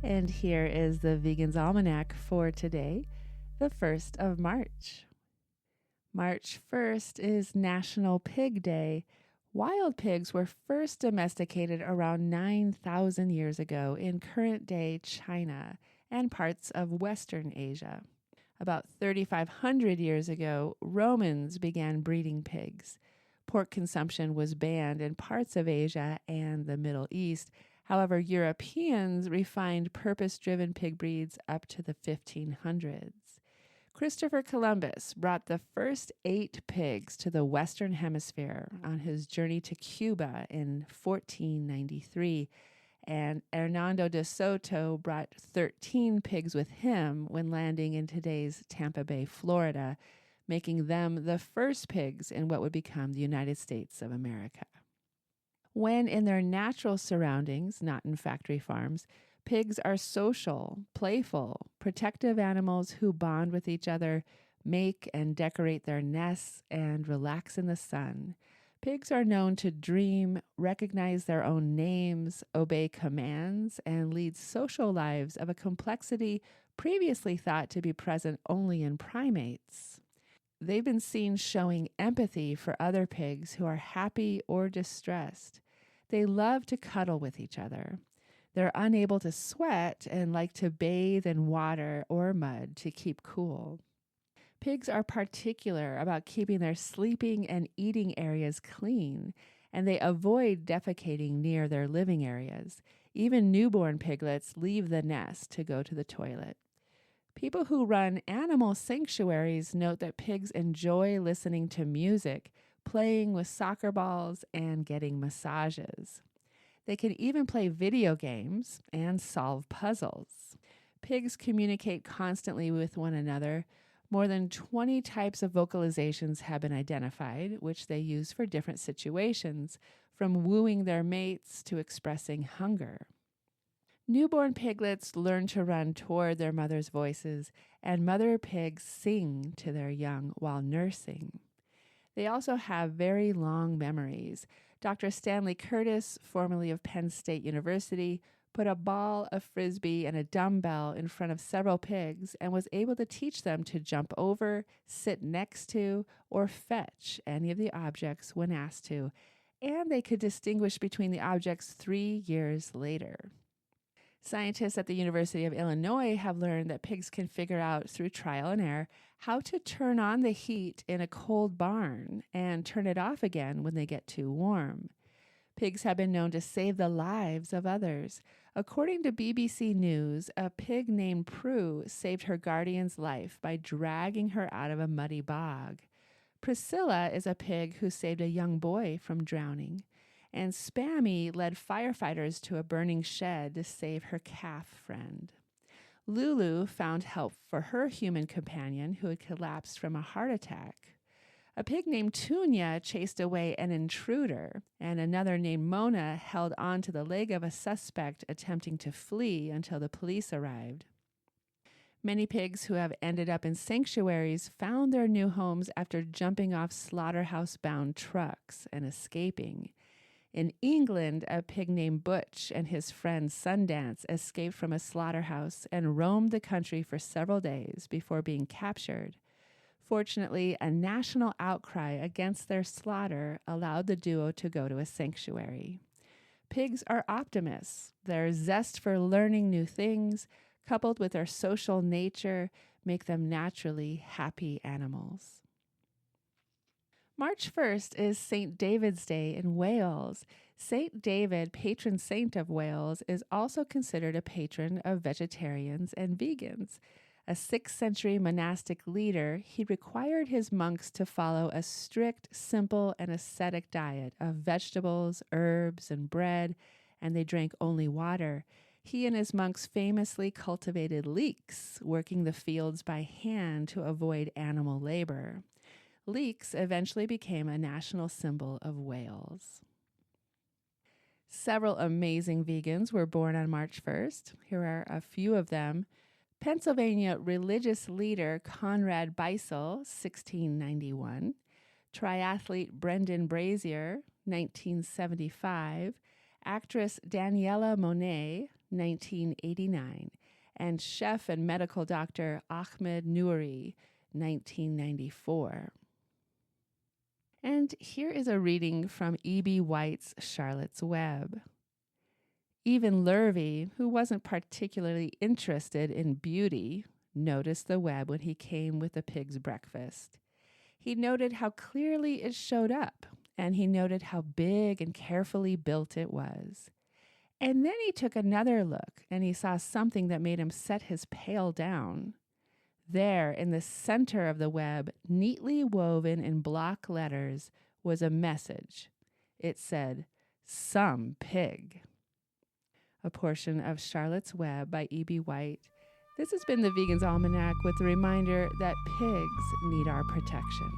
And here is the Vegan's Almanac for today, the 1st of March. March 1st is National Pig Day. Wild pigs were first domesticated around 9,000 years ago in current-day China and parts of Western Asia. About 3,500 years ago, Romans began breeding pigs. Pork consumption was banned in parts of Asia and the Middle East. However, Europeans refined purpose-driven pig breeds up to the 1500s. Christopher Columbus brought the first 8 pigs to the Western Hemisphere on his journey to Cuba in 1493, and Hernando de Soto brought 13 pigs with him when landing in today's Tampa Bay, Florida, making them the first pigs in what would become the United States of America. When in their natural surroundings, not in factory farms, pigs are social, playful, protective animals who bond with each other, make and decorate their nests, and relax in the sun. Pigs are known to dream, recognize their own names, obey commands, and lead social lives of a complexity previously thought to be present only in primates. They've been seen showing empathy for other pigs who are happy or distressed. They love to cuddle with each other. They're unable to sweat and like to bathe in water or mud to keep cool. Pigs are particular about keeping their sleeping and eating areas clean, and they avoid defecating near their living areas. Even newborn piglets leave the nest to go to the toilet. People who run animal sanctuaries note that pigs enjoy listening to music, playing with soccer balls, and getting massages. They can even play video games and solve puzzles. Pigs communicate constantly with one another. More than 20 types of vocalizations have been identified, which they use for different situations, from wooing their mates to expressing hunger. Newborn piglets learn to run toward their mother's voices, and mother pigs sing to their young while nursing. They also have very long memories. Dr. Stanley Curtis, formerly of Penn State University, put a ball, a frisbee, and a dumbbell in front of several pigs and was able to teach them to jump over, sit next to, or fetch any of the objects when asked to, and they could distinguish between the objects 3 years later. Scientists at the University of Illinois have learned that pigs can figure out through trial and error how to turn on the heat in a cold barn and turn it off again when they get too warm. Pigs have been known to save the lives of others. According to BBC News, a pig named Prue saved her guardian's life by dragging her out of a muddy bog. Priscilla is a pig who saved a young boy from drowning. And Spammy led firefighters to a burning shed to save her calf friend. Lulu found help for her human companion who had collapsed from a heart attack. A pig named Tunya chased away an intruder, and another named Mona held on to the leg of a suspect attempting to flee until the police arrived. Many pigs who have ended up in sanctuaries found their new homes after jumping off slaughterhouse-bound trucks and escaping. In England, a pig named Butch and his friend Sundance escaped from a slaughterhouse and roamed the country for several days before being captured. Fortunately, a national outcry against their slaughter allowed the duo to go to a sanctuary. Pigs are optimists. Their zest for learning new things, coupled with their social nature, make them naturally happy animals. March 1st is St. David's Day in Wales. St. David, patron saint of Wales, is also considered a patron of vegetarians and vegans. A 6th century monastic leader, he required his monks to follow a strict, simple, and ascetic diet of vegetables, herbs, and bread, and they drank only water. He and his monks famously cultivated leeks, working the fields by hand to avoid animal labor. Leeks eventually became a national symbol of Wales. Several amazing vegans were born on March 1st. Here are a few of them. Pennsylvania religious leader Conrad Beissel, 1691. Triathlete Brendan Brazier, 1975. Actress Daniella Monet, 1989, and chef and medical doctor Ahmad Noori, 1994. And here is a reading from E.B. White's Charlotte's Web. Even Lurvy, who wasn't particularly interested in beauty, noticed the web when he came with the pig's breakfast. He noted how clearly it showed up, and he noted how big and carefully built it was. And then he took another look, and he saw something that made him set his pail down. There, in the center of the web, neatly woven in block letters, was a message. It said, "Some pig." A portion of Charlotte's Web by E.B. White. This has been the Vegan's Almanac with a reminder that pigs need our protection.